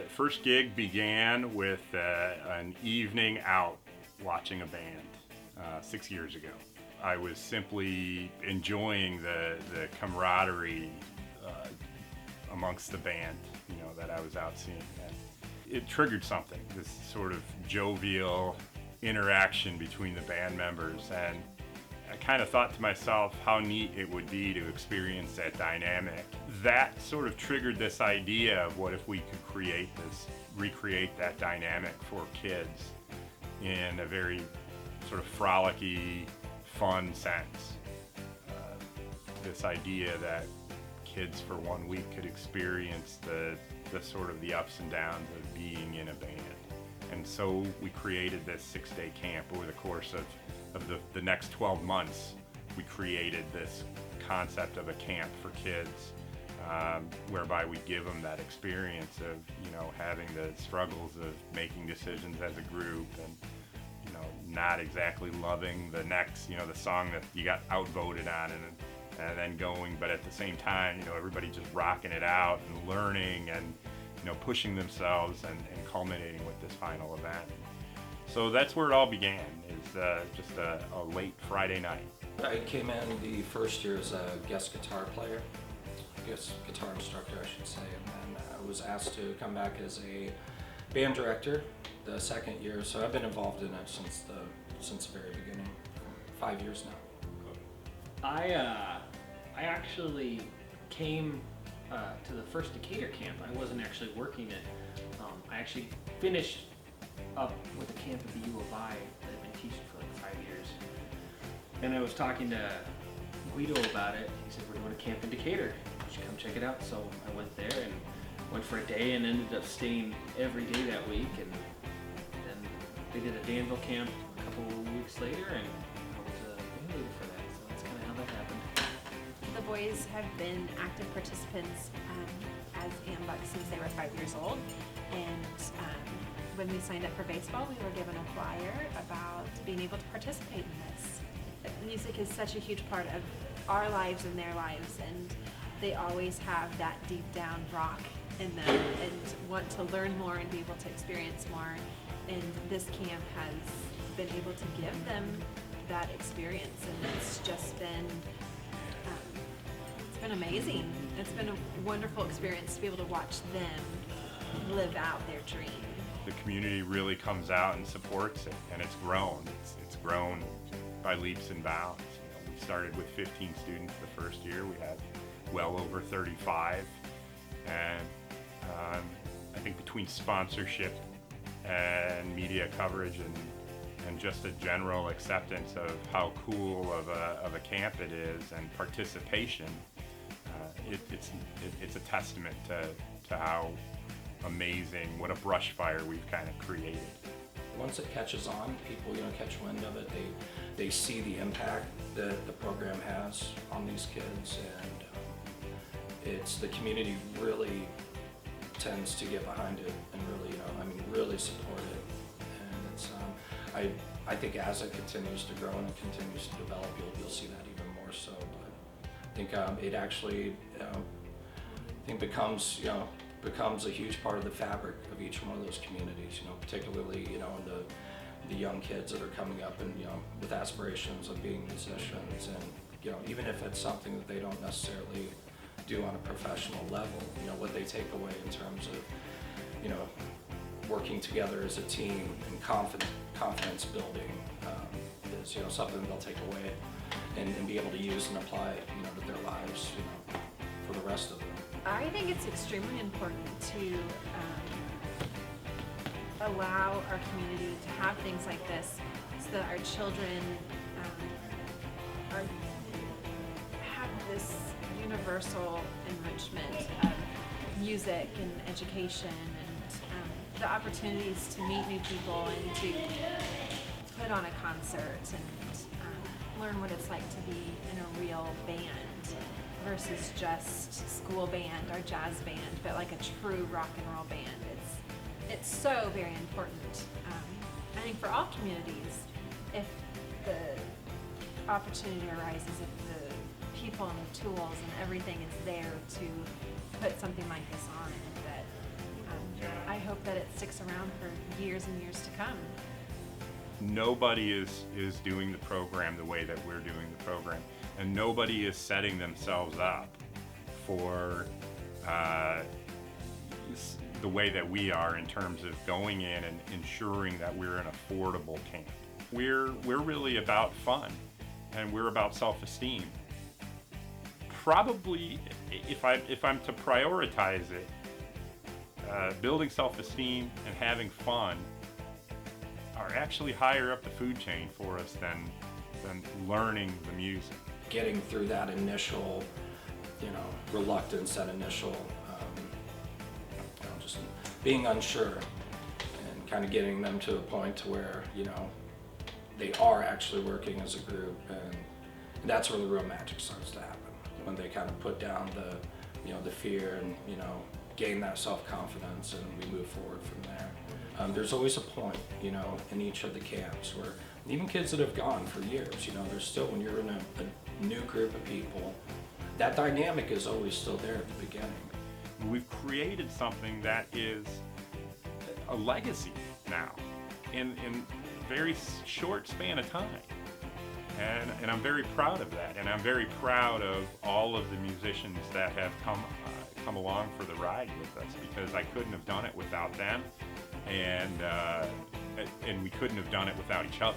First gig began with an evening out watching a band 6 years ago. I was simply enjoying the camaraderie amongst the band, that I was out seeing. And it triggered something, this sort of jovial interaction between the band members. And I kind of thought to myself how neat it would be to experience that dynamic. That sort of triggered this idea of what if we could recreate that dynamic for kids in a very sort of frolicky, fun sense. This idea that kids for 1 week could experience the sort of the ups and downs of being in a band. And so we created this 6-day camp over the course of the next 12 months. We created this concept of a camp for kids, whereby we give them that experience of, having the struggles of making decisions as a group and, not exactly loving the next, the song that you got outvoted on and then going, but at the same time, everybody just rocking it out and learning and, pushing themselves and culminating with this final event. So that's where it all began, is just a late Friday night. I came in the first year as a guest guitar player, guest guitar instructor, I should say, and then I was asked to come back as a band director the second year. So I've been involved in it since the very beginning, 5 years now. I actually came to the first Decatur camp. I wasn't actually working it. I actually finished up with a camp at the U of I that I've been teaching for like 5 years. And I was talking to Guido about it. He said, we're doing a camp in Decatur. You should come check it out. So I went there and went for a day and ended up staying every day that week. And then they did a Danville camp a couple of weeks later, and I was a band leader for that. So that's kind of how that happened. The boys have been active participants as AMBUCs since they were 5 years old. And when we signed up for baseball, we were given a flyer about being able to participate in this. Music is such a huge part of our lives and their lives, and they always have that deep down rock in them and want to learn more and be able to experience more. And this camp has been able to give them that experience, and it's just been amazing. It's been a wonderful experience to be able to watch them live out their dream. The community really comes out and supports it, and it's grown. It's grown by leaps and bounds. We started with 15 students the first year. We had well over 35, and I think between sponsorship and media coverage and just a general acceptance of how cool of a camp it is and participation, it's a testament to how amazing, what a brush fire we've kind of created. Once it catches on, people catch wind of it. They see the impact that the program has on these kids, and it's the community really tends to get behind it and really support it. And it's I think as it continues to grow and it continues to develop, you'll see that even more so. But I think it actually becomes a huge part of the fabric of each one of those communities, particularly, in the young kids that are coming up and, with aspirations of being musicians, and, even if it's something that they don't necessarily do on a professional level, what they take away in terms of, working together as a team and confidence building is, something they'll take away and be able to use and apply, to their lives, for the rest of them. I think it's extremely important to allow our community to have things like this so that our children have this universal enrichment of music and education and the opportunities to meet new people and to put on a concert and learn what it's like to be in a real band versus just school band or jazz band, but like a true rock and roll band. It's so very important. I think for all communities, if the opportunity arises, if the people and the tools and everything is there to put something like this on, that hope that it sticks around for years and years to come. Nobody is doing the program the way that we're doing the program, and nobody is setting themselves up for the way that we are in terms of going in and ensuring that we're an affordable camp. We're really about fun, and we're about self-esteem. Probably, if I'm to prioritize it, building self-esteem and having fun are actually higher up the food chain for us than learning the music. Getting through that initial, reluctance, that initial, just being unsure, and kind of getting them to a point to where, they are actually working as a group, and that's where the real magic starts to happen. When they kind of put down the fear and, gain that self-confidence, and we move forward from there. There's always a point, in each of the camps where even kids that have gone for years, there's still, when you're in a new group of people, that dynamic is always still there at the beginning. We've created something that is a legacy now in a very short span of time. And I'm very proud of that, and I'm very proud of all of the musicians that have come along for the ride with us, because I couldn't have done it without them, and we couldn't have done it without each other.